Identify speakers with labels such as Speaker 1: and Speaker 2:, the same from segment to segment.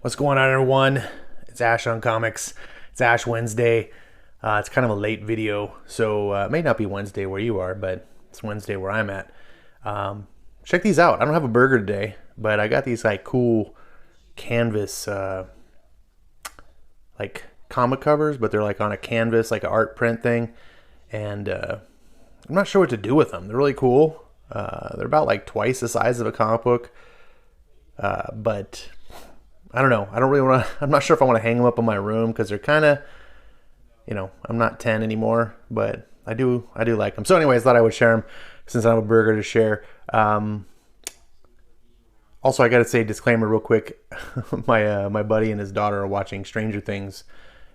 Speaker 1: What's going on, everyone? It's Ash on Comics. It's Ash Wednesday. It's kind of a late video, so it may not be Wednesday where you are, but it's Wednesday where I'm at. Check these out. I don't have a burger today, but I got these like cool canvas like comic covers, but they're like on a canvas, like an art print thing, and I'm not sure what to do with them. They're really cool. They're about like twice the size of a comic book, but I don't know. I don't really want to. I'm not sure if I want to hang them up in my room because they're kind of, I'm not 10 anymore, but I do like them. So, anyways, thought I would share them since I have a burger to share. Also, I got to say disclaimer real quick. My buddy and his daughter are watching Stranger Things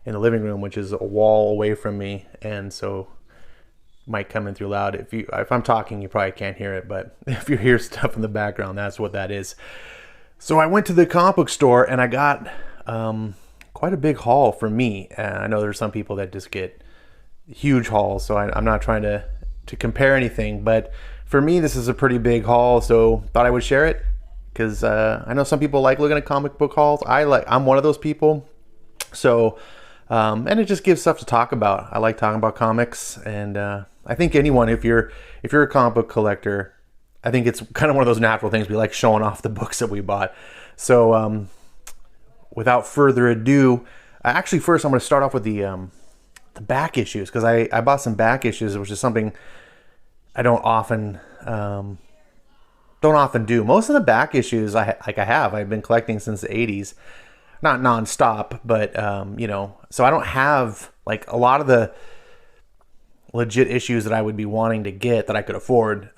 Speaker 1: in the living room, which is a wall away from me, and so might come in through loud. If I'm talking, you probably can't hear it, but if you hear stuff in the background, that's what that is. So I went to the comic book store and I got quite a big haul for me. And I know there's some people that just get huge hauls, so I'm not trying to compare anything. But for me, this is a pretty big haul, so thought I would share it because I know some people like looking at comic book hauls. I'm one of those people. So and it just gives stuff to talk about. I like talking about comics, and I think anyone, if you're a comic book collector, I think it's kind of one of those natural things. We like showing off the books that we bought. So without further ado, actually first I'm going to start off with the back issues, because I bought some back issues, which is something I don't often do. Most of the back issues I've been collecting since the 80s, not nonstop, but so I don't have like a lot of the legit issues that I would be wanting to get that I could afford.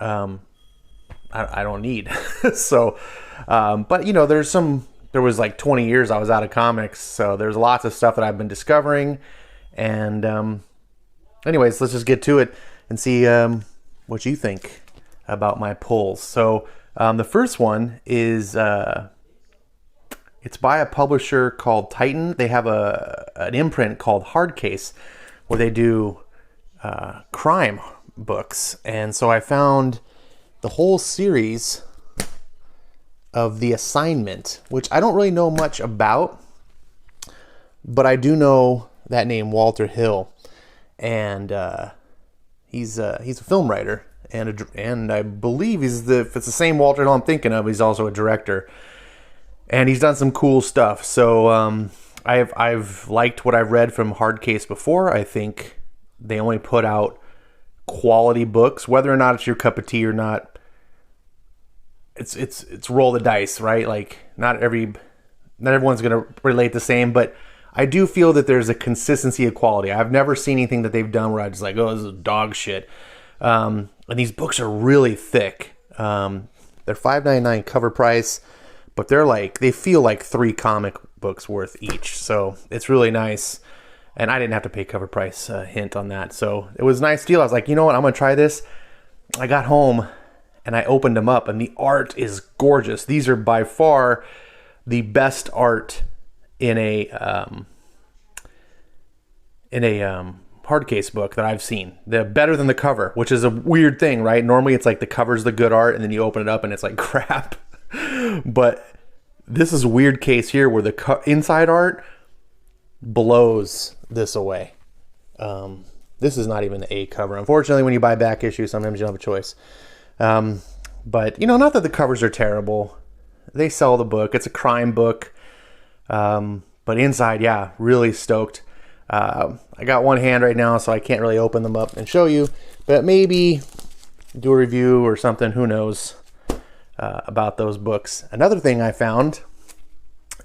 Speaker 1: I don't need. So, but there was like 20 years I was out of comics. So there's lots of stuff that I've been discovering. And, anyways, let's just get to it and see, what you think about my pulls. So, the first one is, it's by a publisher called Titan. They have an imprint called Hardcase where they do, crime books. And so I found the whole series of The Assignment, which I don't really know much about, but I do know that name, Walter Hill, and he's a film writer, and I believe if it's the same Walter Hill I'm thinking of, he's also a director, and he's done some cool stuff. So I've liked what I've read from Hardcase before. I think they only put out quality books, whether or not it's your cup of tea or not. It's roll the dice, right? Like not everyone's gonna relate the same, but I do feel that there's a consistency of quality. I've never seen anything that they've done where I just like, oh, this is dog shit. And these books are really thick. They're $5.99 cover price, but they feel like 3 comic books worth each. So it's really nice. And I didn't have to pay cover price, hint on that. So it was a nice deal. I was like, you know what? I'm going to try this. I got home and I opened them up, and the art is gorgeous. These are by far the best art in a Hardcase book that I've seen. They're better than the cover, which is a weird thing, right? Normally it's like the cover's the good art, and then you open it up and it's like crap. But this is a weird case here where the inside art blows this away. This is not even the A cover. Unfortunately, when you buy back issues, sometimes you don't have a choice. But not that the covers are terrible. They sell the book. It's a crime book. But inside, yeah, really stoked. I got one hand right now, so I can't really open them up and show you, but maybe do a review or something. Who knows, about those books. Another thing I found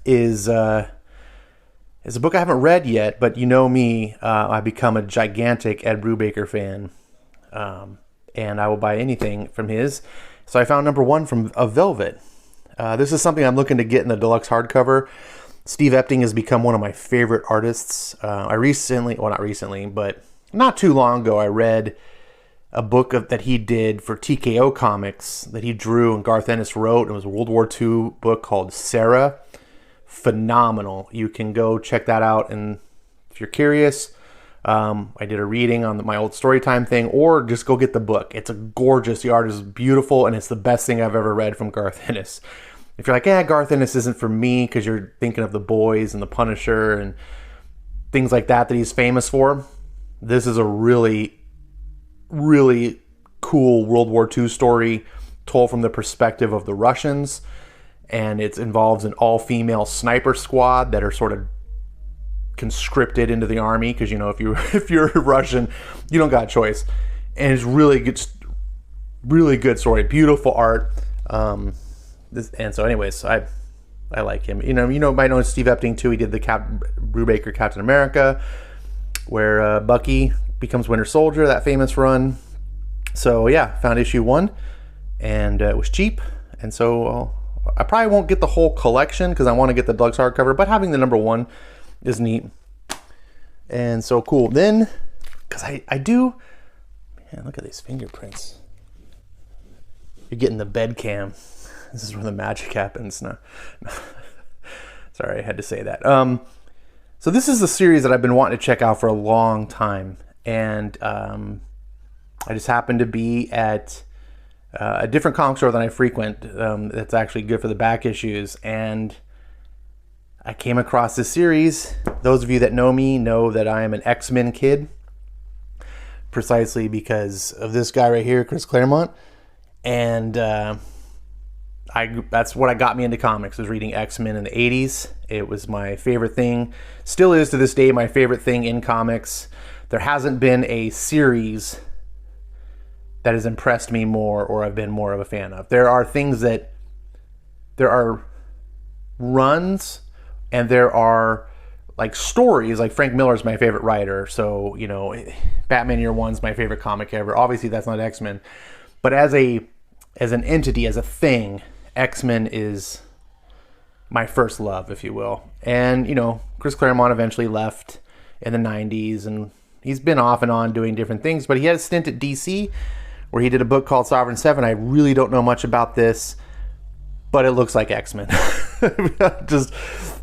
Speaker 1: is a book I haven't read yet, but you know me, I've become a gigantic Ed Brubaker fan, and I will buy anything from his. So I found number 1 of Velvet. This is something I'm looking to get in the deluxe hardcover. Steve Epting has become one of my favorite artists. Not recently, but not too long ago, I read a book that he did for TKO Comics that he drew and Garth Ennis wrote. It was a World War II book called Sarah. Phenomenal. You can go check that out, and if you're curious, I did a reading on my old Storytime thing, or just go get the book. It's the art is beautiful, and it's the best thing I've ever read from Garth Ennis. if you're like, yeah, Garth Ennis isn't for me because you're thinking of The Boys and The Punisher and things like that he's famous for, this is a really, really cool World War II story told from the perspective of the Russians. And it involves an all-female sniper squad that are sort of conscripted into the army because, if you're Russian, you don't got a choice. And it's really good story, beautiful art. And so, anyways, I like him. You might know Steve Epting too. He did the Brubaker Captain America, where Bucky becomes Winter Soldier, that famous run. So yeah, found issue 1, and it was cheap, and so I probably won't get the whole collection because I want to get the deluxe hardcover, but having the number 1 is neat. And so cool. Then, because I do, man, look at these fingerprints. You're getting the bed cam. This is where the magic happens. No. Sorry, I had to say that. So this is a series that I've been wanting to check out for a long time. And I just happened to be at a different comic store than I frequent that's actually good for the back issues. And I came across this series. Those of you that know me know that I am an X-Men kid, precisely because of this guy right here, Chris Claremont. And that's what got me into comics, was reading X-Men in the 80s. It was my favorite thing. Still is to this day my favorite thing in comics. There hasn't been a series that has impressed me more or I've been more of a fan of. There are runs and there are like stories, like Frank Millar is my favorite writer. So, Batman Year One's my favorite comic ever. Obviously that's not X-Men, but as an entity, as a thing, X-Men is my first love, if you will. And, Chris Claremont eventually left in the 90s, and he's been off and on doing different things, but he had a stint at DC where he did a book called Sovereign 7. I really don't know much about this, but it looks like X-Men.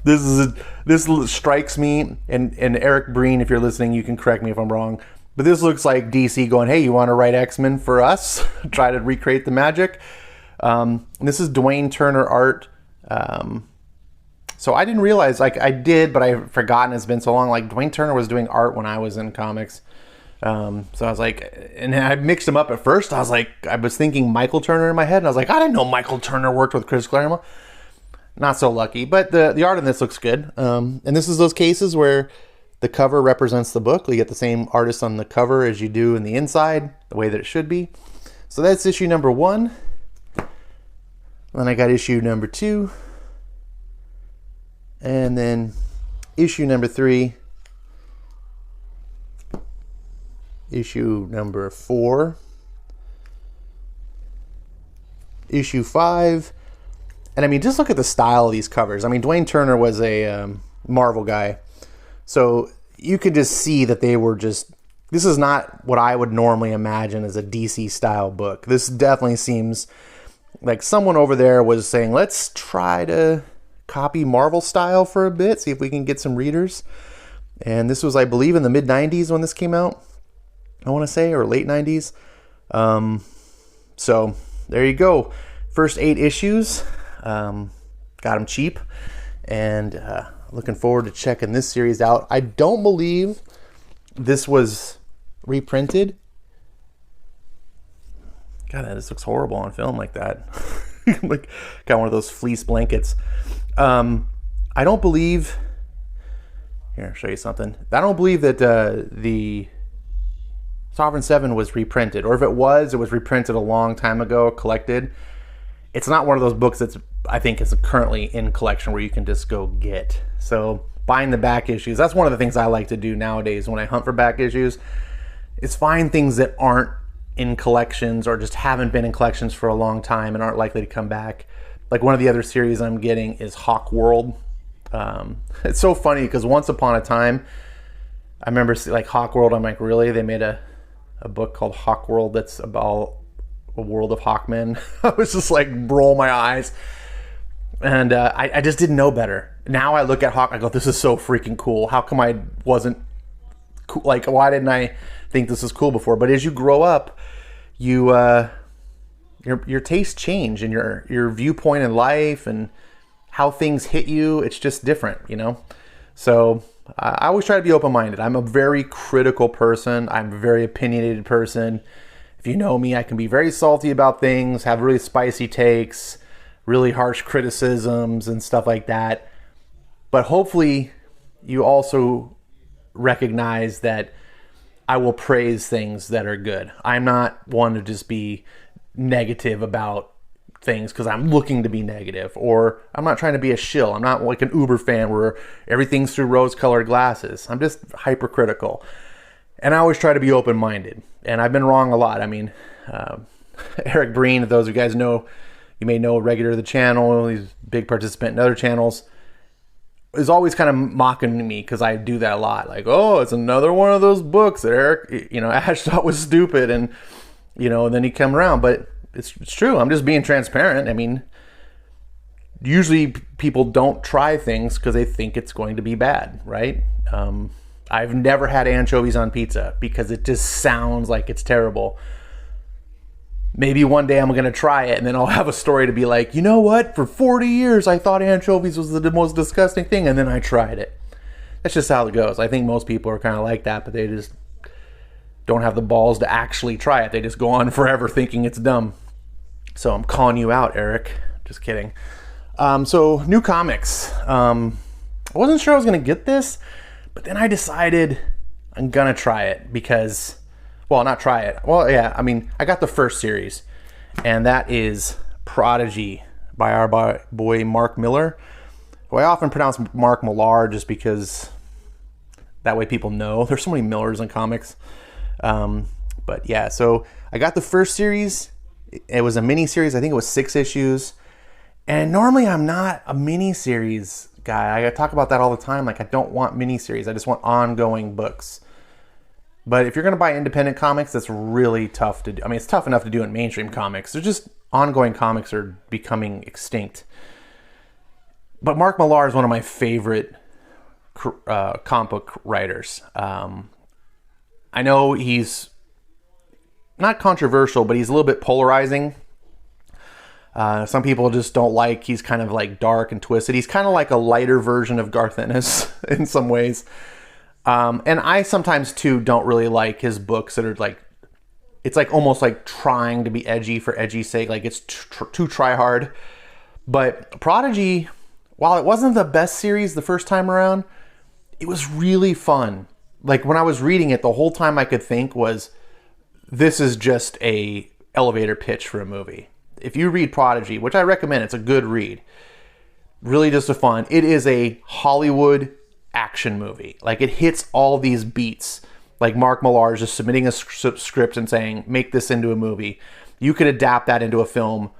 Speaker 1: This strikes me, and Eric Breen, if you're listening, you can correct me if I'm wrong, but this looks like DC going, hey, you want to write X-Men for us? Try to recreate the magic. This is Dwayne Turner Art. So I didn't realize, I did, but I've forgotten, it's been so long. Dwayne Turner was doing art when I was in comics. So I was like, and I mixed them up at first. I was thinking Michael Turner in my head, and I was like, I didn't know Michael Turner worked with Chris Claremont. Not so lucky, but the art in this looks good. And this is those cases where the cover represents the book. You get the same artist on the cover as you do in the inside, the way that it should be. So that's issue number 1. Then I got issue number 2. And then issue number 3. Issue number 4. Issue 5. And just look at the style of these covers. Dwayne Turner was a Marvel guy. So you could just see that they were this is not what I would normally imagine as a DC style book. This definitely seems like someone over there was saying, let's try to copy Marvel style for a bit, see if we can get some readers. And this was, I believe, in the mid 90s when this came out, I want to say, or late 90s. So there you go. First 8 issues. Got them cheap. And looking forward to checking this series out. I don't believe this was reprinted. God, this looks horrible on film like that. Got one of those fleece blankets. I don't believe... Here, I'll show you something. I don't believe that the Sovereign 7 was reprinted. Or if it was reprinted a long time ago, collected. It's not one of those books that's, I think, is currently in collection where you can just go get. So buying the back issues, that's one of the things I like to do nowadays when I hunt for back issues, is find things that aren't in collections or just haven't been in collections for a long time and aren't likely to come back. Like one of the other series I'm getting is Hawk World. It's so funny because once upon a time, I remember Hawk World, I'm like, really? They made a book called Hawk World that's about a world of Hawkmen. I was just roll my eyes. And I just didn't know better. Now I look at Hawk, I go, this is so freaking cool. How come I wasn't cool? Why didn't I think this was cool before? But as you grow up, you your tastes change, and your viewpoint in life and how things hit you. It's just different, you know? So I always try to be open-minded. I'm a very critical person. I'm a very opinionated person. If you know me, I can be very salty about things, have really spicy takes, really harsh criticisms and stuff like that. But hopefully you also recognize that I will praise things that are good. I'm not one to just be negative about things because I'm looking to be negative, or I'm not trying to be a shill. I'm not like an Uber fan where everything's through rose-colored glasses. I'm just hypercritical. And I always try to be open-minded. And I've been wrong a lot. I mean, Eric Breen, if those of you guys know, you may know, a regular of the channel, he's a big participant in other channels, is always kind of mocking me because I do that a lot. Like, oh, it's another one of those books that Eric, Ash thought was stupid. And, and then he come around. But it's true. I'm just being transparent. I mean, usually people don't try things because they think it's going to be bad, right? I've never had anchovies on pizza because it just sounds like it's terrible. Maybe one day I'm going to try it and then I'll have a story to be like, you know what? For 40 years, I thought anchovies was the most disgusting thing, and then I tried it. That's just how it goes. I think most people are kind of like that, but they just don't have the balls to actually try it. They just go on forever thinking it's dumb. So I'm calling you out, Eric. Just kidding. So new comics. I wasn't sure I was going to get this, but then I decided I'm going to try it because... Well, not try it. Well, yeah, I mean, I got the first series, and that is Prodigy by our boy Mark Millar, who I often pronounce Mark Millar just because that way people know. There's so many Millars in comics. But yeah, so I got the first series. It was a mini-series. I think it was 6 issues. And normally I'm not a mini-series guy. I talk about that all the time. Like, I don't want mini-series. I just want ongoing books. But if you're going to buy independent comics, that's really tough to do. I mean, it's tough enough to do in mainstream comics. They're just ongoing comics are becoming extinct. But Mark Millar is one of my favorite comic book writers. I know he's not controversial, but he's a little bit polarizing. Some people just don't like. He's kind of like dark and twisted. He's kind of like a lighter version of Garth Ennis in some ways. And I sometimes too don't really like his books that are like, it's like almost like trying to be edgy for edgy's sake. Like it's too try hard. But Prodigy, while it wasn't the best series the first time around, it was really fun. Like when I was reading it, the whole time I could think was, this is just a elevator pitch for a movie. If you read Prodigy, which I recommend, it's a good read. Really just a fun. It is a Hollywood action movie. Like it hits all these beats. Like Mark Millar is just submitting a script and saying, make this into a movie. You could adapt that into a film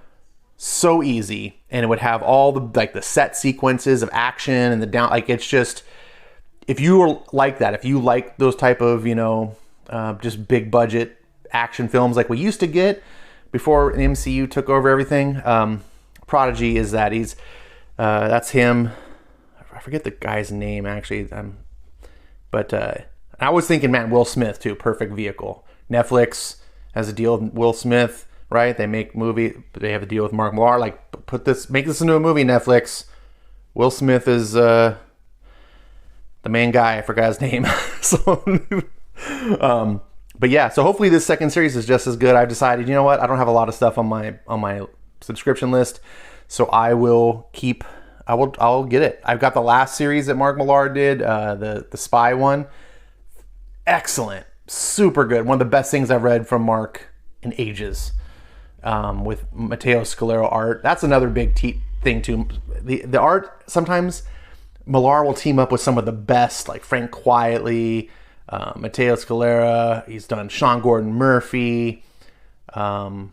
Speaker 1: so easy, and it would have all the like the set sequences of action and the down. Like it's just, if you were like that, if you like those type of just big budget action films like we used to get before the MCU took over everything, Prodigy is that. That's him. I forget the guy's name actually, but I was thinking, man, Will Smith too, perfect vehicle. Netflix has a deal with Will Smith, right? They make movie, but they have a deal with Mark Millar. Like, make this into a movie, Netflix. Will Smith is the main guy. I forgot his name. But yeah, so hopefully this second series is just as good. I've decided, you know what? I don't have a lot of stuff on my subscription list, so I'll get it. I've got the last series that Mark Millar did, the spy one. Excellent. Super good. One of the best things I've read from Mark in ages. With Matteo Scalero art. That's another big thing too. The art, sometimes Millar will team up with some of the best, like Frank Quietly, Matteo Scalera. He's done Sean Gordon Murphy. God,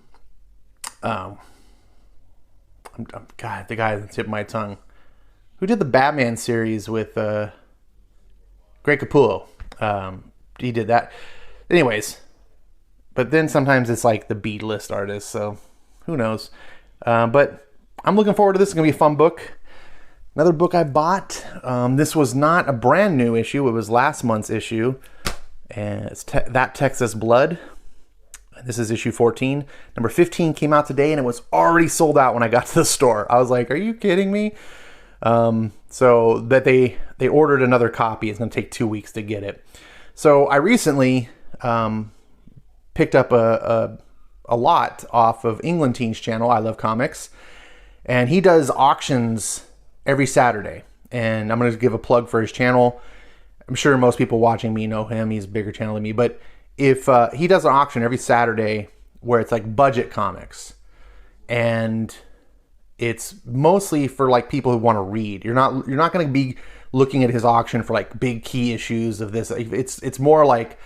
Speaker 1: the guy that tipped my tongue. Who did the Batman series with Greg Capullo? He did that. Anyways, but then sometimes it's like the B-list artists, so who knows? But I'm looking forward to this. It's going to be a fun book. Another book I bought. This was not a brand new issue. It was last month's issue. And it's That Texas Blood. This is issue 14. Number 15 came out today, and it was already sold out when I got to the store. I was like, are you kidding me? So that they ordered another copy. It's going to take 2 weeks to get it. So I recently picked up a lot off of England Teen's channel, I Love Comics, and he does auctions every Saturday. And I'm going to give a plug for his channel. I'm sure most people watching me know him. He's a bigger channel than me. But if he does an auction every Saturday where it's like budget comics, and it's mostly for like people who want to read. You're not going to be looking at his auction for like big key issues of this. It's more like,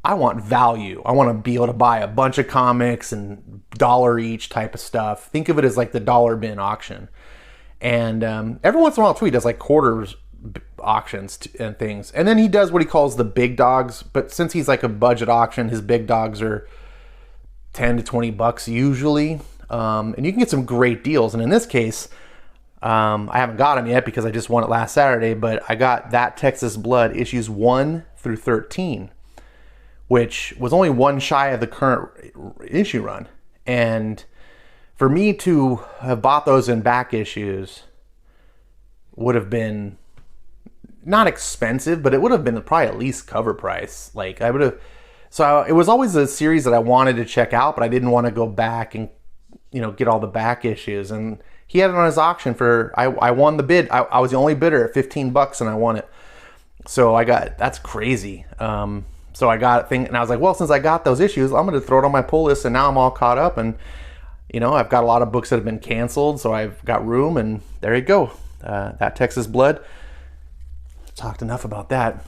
Speaker 1: I want value. I want to be able to buy a bunch of comics and dollar each type of stuff. Think of it as like the dollar bin auction. And every once in a while too, he does like quarters auctions and things. And then he does what he calls the big dogs. But since he's like a budget auction, his big dogs are 10 to 20 bucks usually. And you can get some great deals. And in this case, I haven't got them yet because I just won it last Saturday, but I got That Texas Blood issues 1 through 13, which was only one shy of the current issue run. And for me to have bought those in back issues would have been not expensive, but it would have been probably at least cover price. Like I would have, so it was always a series that I wanted to check out, but I didn't want to go back and, get all the back issues. And he had it on his auction for, I won the bid. I was the only bidder at 15 bucks and I won it. So that's crazy. So I got it and I was like, well, since I got those issues, I'm going to throw it on my pull list, and now I'm all caught up, and I've got a lot of books that have been canceled, so I've got room, and there you go. That Texas Blood. Talked enough about that.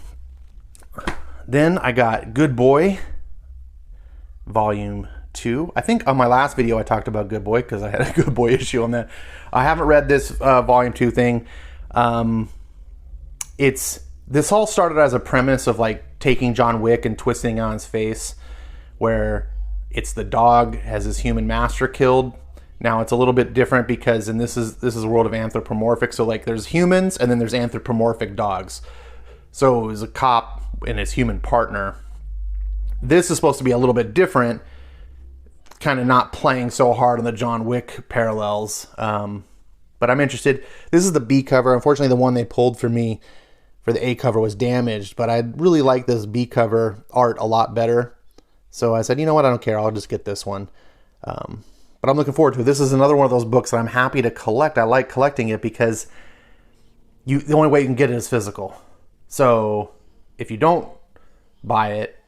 Speaker 1: Then I got Good Boy, Volume 2. I think on my last video I talked about Good Boy because I had a Good Boy issue on that. I haven't read this Volume 2 thing. This all started as a premise of like taking John Wick and twisting on his face, where it's the dog has his human master killed. Now it's a little bit different because this is a world of anthropomorphic. So like there's humans and then there's anthropomorphic dogs. So it was a cop and his human partner. This is supposed to be a little bit different, kind of not playing so hard on the John Wick parallels. But I'm interested. This is the B cover. Unfortunately, the one they pulled for me for the A cover was damaged, but I really like this B cover art a lot better. So I said, you know what? I don't care. I'll just get this one. But I'm looking forward to it. This is another one of those books that I'm happy to collect. I like collecting it because the only way you can get it is physical. So if you don't buy it,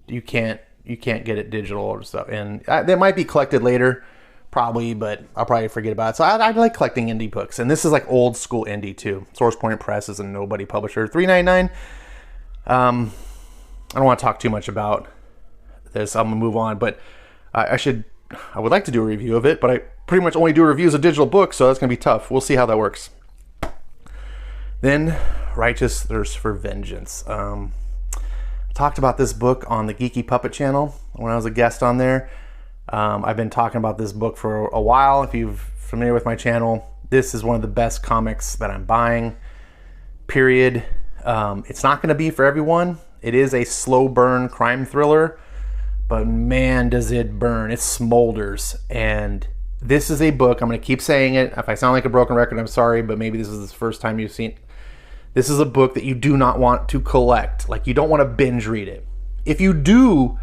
Speaker 1: you can't get it digital or stuff. And they might be collected later, probably, but I'll probably forget about it. So I like collecting indie books, and this is like old school indie too. Source Point Press is a nobody publisher. $3.99. I don't want to talk too much about this. I'm gonna move on, but I would like to do a review of it, but I pretty much only do reviews of digital books, so that's gonna be tough. We'll see how that works. Then Righteous Thirst for Vengeance. I talked about this book on the Geeky Puppet channel when I was a guest on there. I've been talking about this book for a while. If you're familiar with my channel, this is one of the best comics that I'm buying, period. It's not going to be for everyone. It is a slow burn crime thriller, but man, does it burn. It smolders. And this is a book, I'm going to keep saying it. If I sound like a broken record, I'm sorry, but maybe this is the first time you've seen it. This is a book that you do not want to collect. Like, you don't want to binge read it. If you do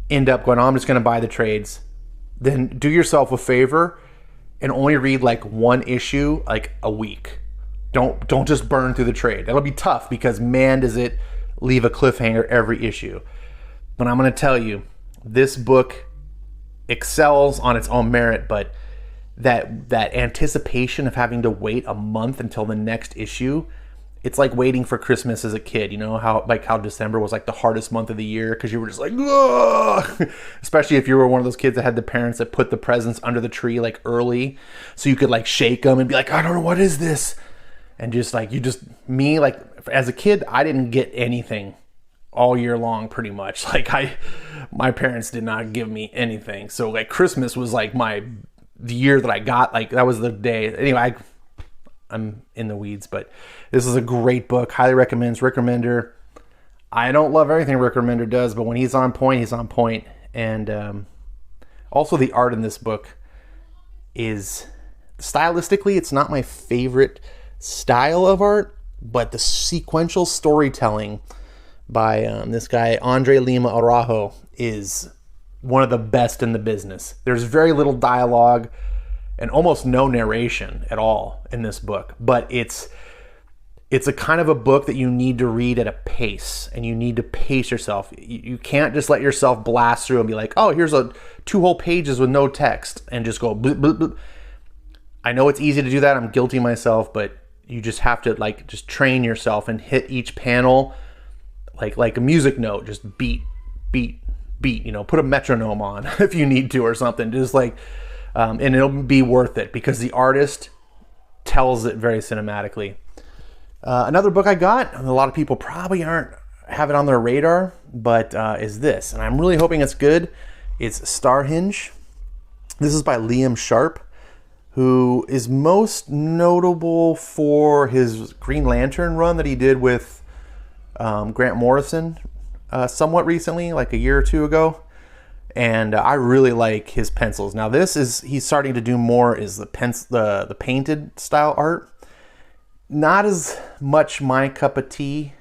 Speaker 1: end up going, oh, I'm just going to buy the trades, then do yourself a favor and only read like one issue like a week. Don't just burn through the trade. That'll be tough because man, does it leave a cliffhanger every issue. But I'm going to tell you, this book excels on its own merit, but that anticipation of having to wait a month until the next issue, it's like waiting for Christmas as a kid. You know how December was like the hardest month of the year because you were just like, ugh! Especially if you were one of those kids that had the parents that put the presents under the tree like early, so you could like shake them and be like, I don't know, what is this? And just like me, like as a kid, I didn't get anything all year long pretty much. Like my parents did not give me anything. So like Christmas was like the year that I got, like that was the day. Anyway, I'm in the weeds, but this is a great book. Highly recommends Rick Remender. I don't love everything Rick Remender does, but when he's on point, he's on point. And also the art in this book is, stylistically, it's not my favorite style of art, but the sequential storytelling by this guy, Andre Lima Araujo, is one of the best in the business. There's very little dialogue and almost no narration at all in this book, but it's a kind of a book that you need to read at a pace, and you need to pace yourself. You can't just let yourself blast through and be like, oh, here's 2 whole pages with no text, and just go bloop, bloop, bloop. I know it's easy to do that. I'm guilty myself, but you just have to just train yourself and hit each panel like a music note, just beat, beat, beat, put a metronome on if you need to or something, just and it'll be worth it because the artist tells it very cinematically. Another book I got, and a lot of people probably have it on their radar, but is this, and I'm really hoping it's good. It's Starhinge. This is by Liam Sharp, who is most notable for his Green Lantern run that he did with Grant Morrison somewhat recently, like a year or 2 ago. And I really like his pencils. Now he's starting to do more is the painted style art. Not as much my cup of tea.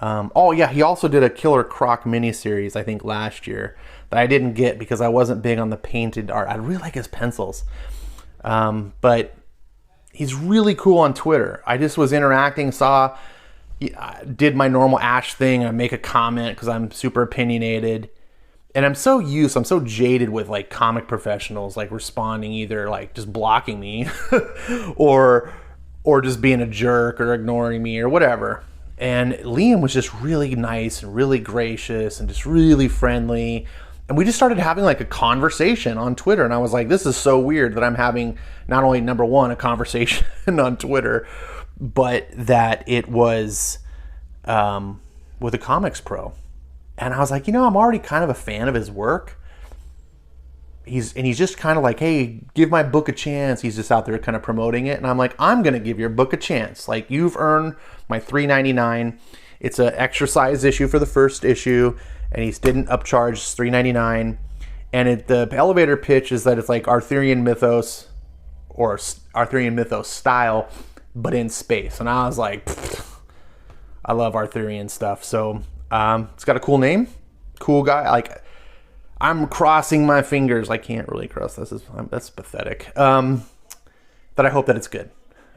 Speaker 1: He also did a Killer Croc miniseries, I think last year, that I didn't get because I wasn't big on the painted art. I really like his pencils. But he's really cool on Twitter. I just was interacting, did my normal Ash thing. I make a comment because I'm super opinionated. And I'm so jaded with comic professionals responding, either just blocking me or just being a jerk or ignoring me or whatever. And Liam was just really nice and really gracious and just really friendly. And we just started having a conversation on Twitter. And I was like, this is so weird that I'm having not only, number one, a conversation on Twitter, but that it was with a comics pro. And I was like, I'm already kind of a fan of his work. He's just kind of hey, give my book a chance. He's just out there kind of promoting it. And I'm like, I'm going to give your book a chance. You've earned my $3.99. It's an exercise issue for the first issue. And he didn't upcharge $3.99. And the elevator pitch is that it's Arthurian mythos or Arthurian mythos style, but in space. And I was like, I love Arthurian stuff. So it's got a cool name, cool guy. I'm crossing my fingers. I can't really cross this. That's pathetic. That I hope that it's good.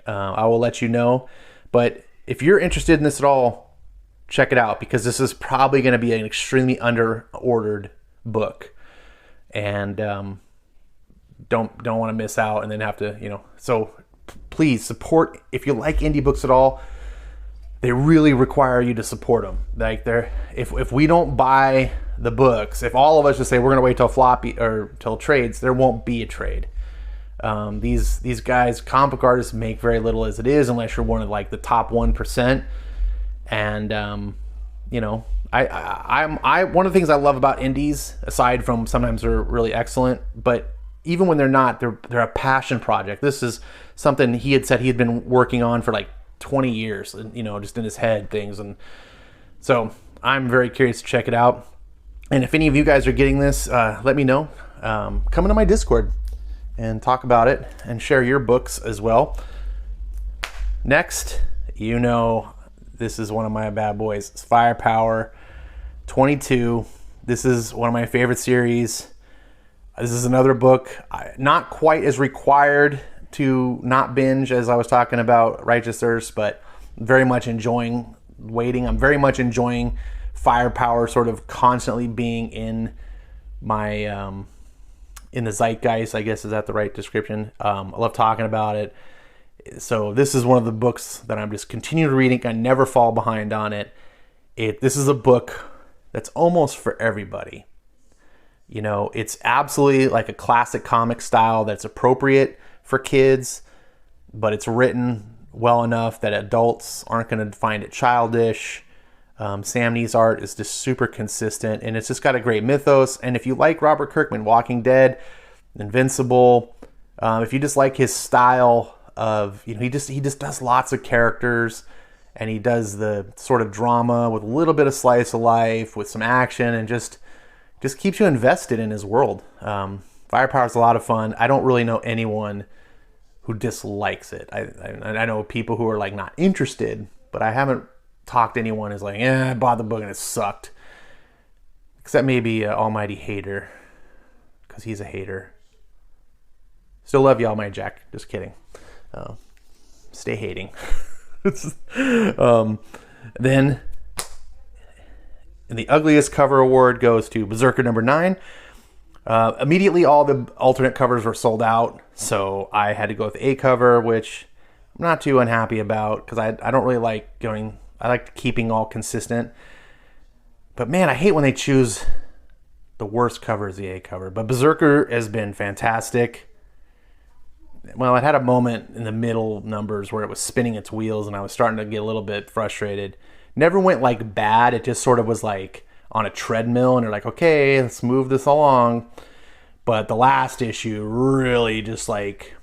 Speaker 1: I will let you know. But if you're interested in this at all, check it out, because this is probably going to be an extremely under-ordered book, and don't want to miss out and then have to, So please support. If you like indie books at all, they really require you to support them. If we don't buy the books, if all of us just say we're going to wait till floppy or till trades, there won't be a trade. These guys, comic book artists, make very little as it is, unless you're one of the top 1%. And I one of the things I love about indies, aside from sometimes they're really excellent, but even when they're not, they're a passion project. This is something he had said he had been working on for 20 years, and just in his head things. And so I'm very curious to check it out. And if any of you guys are getting this, let me know. Come into my Discord and talk about it and share your books as well. Next, this is one of my bad boys. It's Firepower 22. This is one of my favorite series. This is another book, not quite as required to not binge as I was talking about Righteous Earths, but very much enjoying waiting. I'm very much enjoying Firepower sort of constantly being in my in the zeitgeist, I guess, is that the right description. I love talking about it. So this is one of the books that I'm just continuing reading. I never fall behind on it. This is a book that's almost for everybody. It's absolutely like a classic comic style that's appropriate for kids, but it's written well enough that adults aren't going to find it childish. Sam Nee's art is just super consistent, and it's just got a great mythos. And if you like Robert Kirkman, Walking Dead, Invincible, if you just like his style of, he just does lots of characters, and he does the sort of drama with a little bit of slice of life with some action, and just just keeps you invested in his world. Firepower is a lot of fun. I don't really know anyone who dislikes it. I know people who are like not interested, but I haven't talked to anyone who's like, I bought the book and it sucked. Except maybe Almighty Hater, because he's a hater. Still love you, Almighty Jack. Just kidding. Stay hating. Then, and the ugliest cover award goes to Berserker #9. Immediately, all the alternate covers were sold out, so I had to go with the A cover, which I'm not too unhappy about, because I don't really like going... I like keeping all consistent. But man, I hate when they choose the worst cover as the A cover. But Berserker has been fantastic. Well, it had a moment in the middle numbers where it was spinning its wheels, and I was starting to get a little bit frustrated. Never went like bad, it just sort of was like on a treadmill, and you're like, okay, let's move this along. But the last issue really just like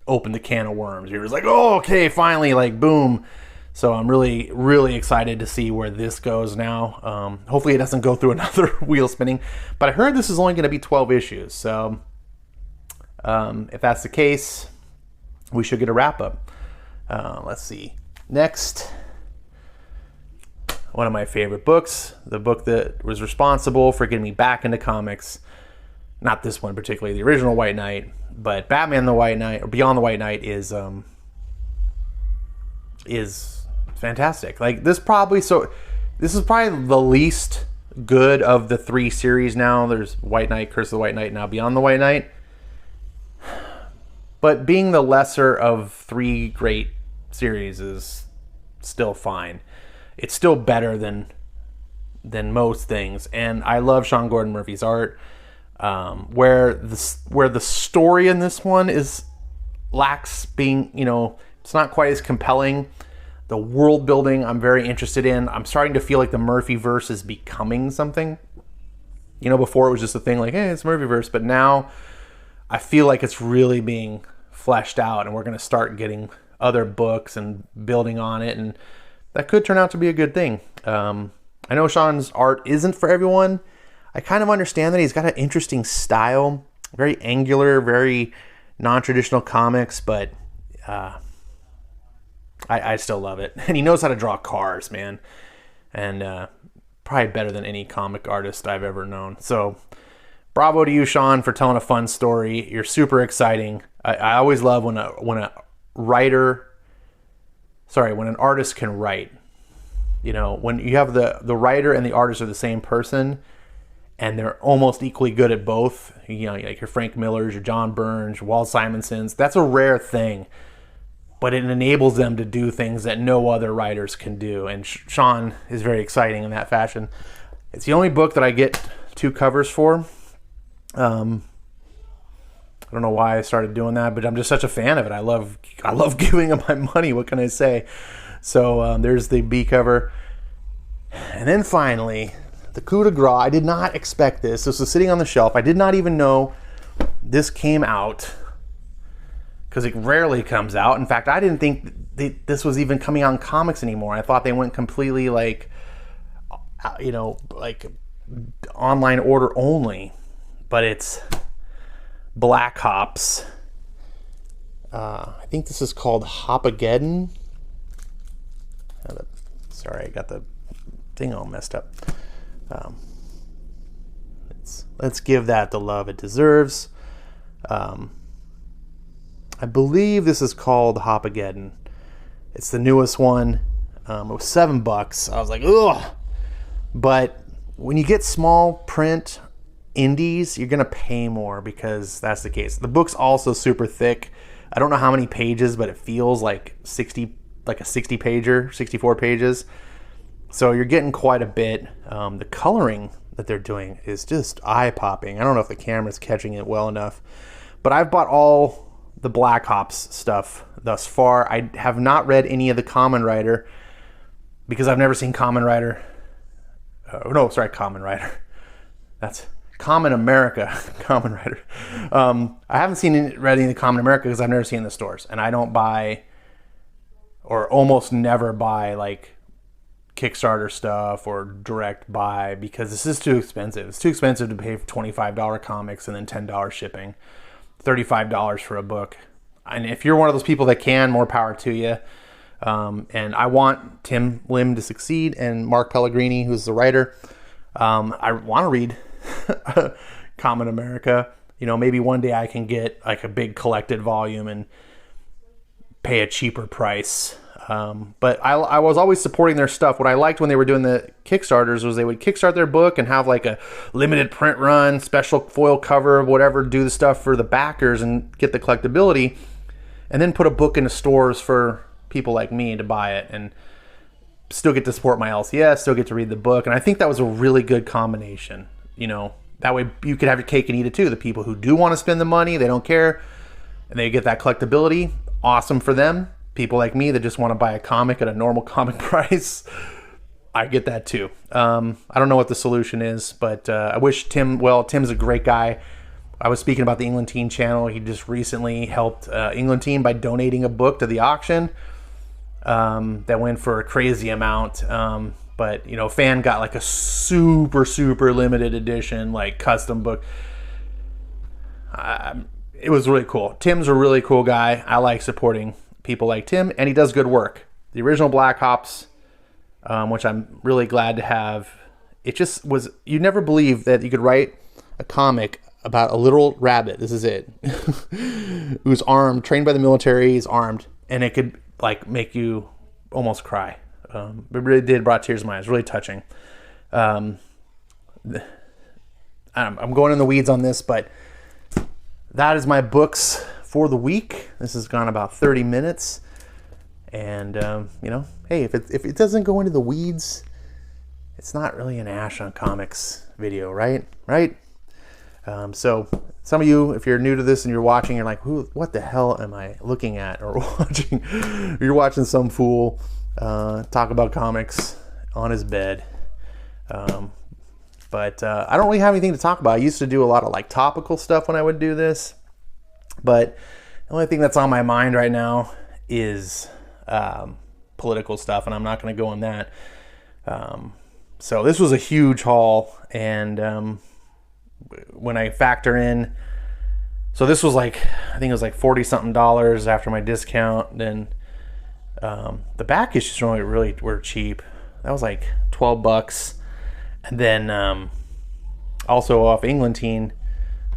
Speaker 1: opened the can of worms. You're just like, oh, okay, finally, like boom. So I'm really, really excited to see where this goes now. Hopefully it doesn't go through another wheel spinning. But I heard this is only going to be 12 issues. So if that's the case, we should get a wrap up. Let's see. Next, one of my favorite books, the book that was responsible for getting me back into comics. Not this one particularly, the original White Knight, but Batman the White Knight, or Beyond the White Knight, is fantastic. Like this is probably the least good of the 3 series now. There's White Knight, Curse of the White Knight, now Beyond the White Knight. But being the lesser of 3 great series is still fine. It's still better than most things, and I love Sean Gordon Murphy's art. Where the story in this one lacks being, it's not quite as compelling. The world building I'm very interested in. I'm starting to feel like the Murphyverse is becoming something. Before it was just a thing like, hey, it's Murphyverse, but now I feel like it's really being fleshed out, and we're going to start getting other books and building on it, and that could turn out to be a good thing. I know Sean's art isn't for everyone. I kind of understand that he's got an interesting style, very angular, very non-traditional comics, but I still love it. And he knows how to draw cars, man. And probably better than any comic artist I've ever known. So bravo to you, Sean, for telling a fun story. You're super exciting. I always love when an artist can write. When you have the writer and the artist are the same person, and they're almost equally good at both. Like your Frank Millers, your John Burns, your Walt Simonsons. That's a rare thing, but it enables them to do things that no other writers can do. And Sean is very exciting in that fashion. It's the only book that I get 2 covers for. I don't know why I started doing that, but I'm just such a fan of it. I love giving him my money. What can I say? So there's the B cover. And then finally, the Coup De Gras. I did not expect this. This was sitting on the shelf. I did not even know this came out, because it rarely comes out. In fact, I didn't think this was even coming out in comics anymore. I thought they went completely like online order only. But it's Black Hops. I think this is called Hopageddon. Sorry, I got the thing all messed up. Let's give that the love it deserves. I believe this is called Hopageddon. It's the newest one. It was $7. I was like, ugh. But when you get small print indies, you're gonna pay more, because that's the case. The book's also super thick. I don't know how many pages, but it feels like a 60 pager, 64 pages. So you're getting quite a bit. The coloring that they're doing is just eye-popping. I don't know if the camera's catching it well enough, but I've bought all the Black Hops stuff thus far. I have not read any of the Kamen Rider, because I've never seen Kamen Rider. Kamen Rider. That's Common America, Kamen Rider. I haven't read any of the Common America because I've never seen it in the stores, and I don't buy, or almost never buy, like Kickstarter stuff or direct buy, because this is too expensive. It's too expensive to pay for $25 comics and then $10 shipping, $35 for a book. And if you're one of those people that can, more power to you. And I want Tim Lim to succeed, and Mark Pellegrini, who's the writer. I want to read Common America. You know, maybe one day I can get like a big collected volume and pay a cheaper price. But I was always supporting their stuff. What I liked when they were doing the Kickstarters was they would kickstart their book and have like a limited print run, special foil cover, whatever, do the stuff for the backers and get the collectability, and then put a book into stores for people like me to buy it and still get to support my LCS, still get to read the book. And I think that was a really good combination. You know, that way you could have your cake and eat it too. The people who do want to spend the money, they don't care, and they get that collectability. Awesome for them. People like me that just want to buy a comic at a normal comic price, I get that too. I don't know what the solution is, but I wish Tim well. Tim's a great guy. I was speaking about the England Teen channel. He just recently helped England Teen by donating a book to the auction that went for a crazy amount. But, you know, fan got like a super, super limited edition, like custom book. It was really cool. Tim's a really cool guy. I like supporting people like Tim, and he does good work. The original Black Ops, which I'm really glad to have. It just was, you never believe that you could write a comic about a literal rabbit. This is it. Who's armed, trained by the military, he's armed, and it could like make you almost cry. It really did, brought tears to my eyes. Really touching. I'm going in the weeds on this, but that is my books for the week. This has gone about 30 minutes. And, you know, hey, if it doesn't go into the weeds, it's not really an Ash on Comics video, right? Right? So some of you, if you're new to this and you're watching, you're like, what the hell am I looking at or watching? You're watching some fool talk about comics on his bed. But I don't really have anything to talk about. I used to do a lot of like topical stuff when I would do this. But the only thing that's on my mind right now is political stuff, and I'm not going to go on that. So this was a huge haul, and when I factor in, so this was like, I think it was like $40-something after my discount. Then the back issues really were cheap. That was like $12. And then also off England Teen,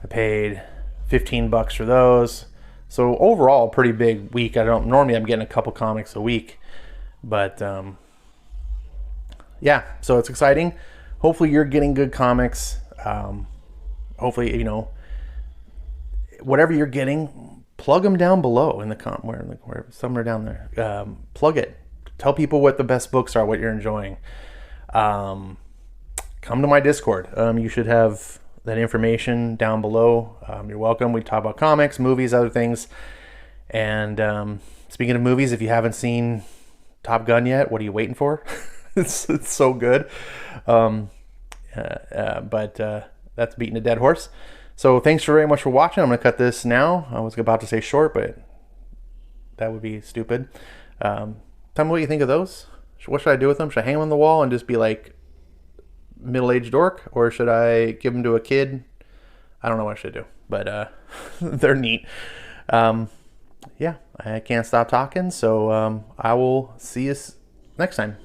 Speaker 1: I paid $15 for those. So overall, pretty big week. Normally I'm getting a couple comics a week, but yeah, so it's exciting. Hopefully you're getting good comics. Hopefully, you know, whatever you're getting, plug them down below in the where somewhere down there. Plug it. Tell people what the best books are, what you're enjoying. Come to my Discord. You should have that information down below. You're welcome. We talk about comics, movies, other things. And speaking of movies, if you haven't seen Top Gun yet, what are you waiting for? it's so good. But that's beating a dead horse. So thanks very much for watching. I'm going to cut this now. I was about to say short, but that would be stupid. Tell me what you think of those. What should I do with them? Should I hang them on the wall and just be like middle-aged dork, or should I give them to a kid? I don't know what I should do, but they're neat. Yeah, I can't stop talking, so I will see you next time.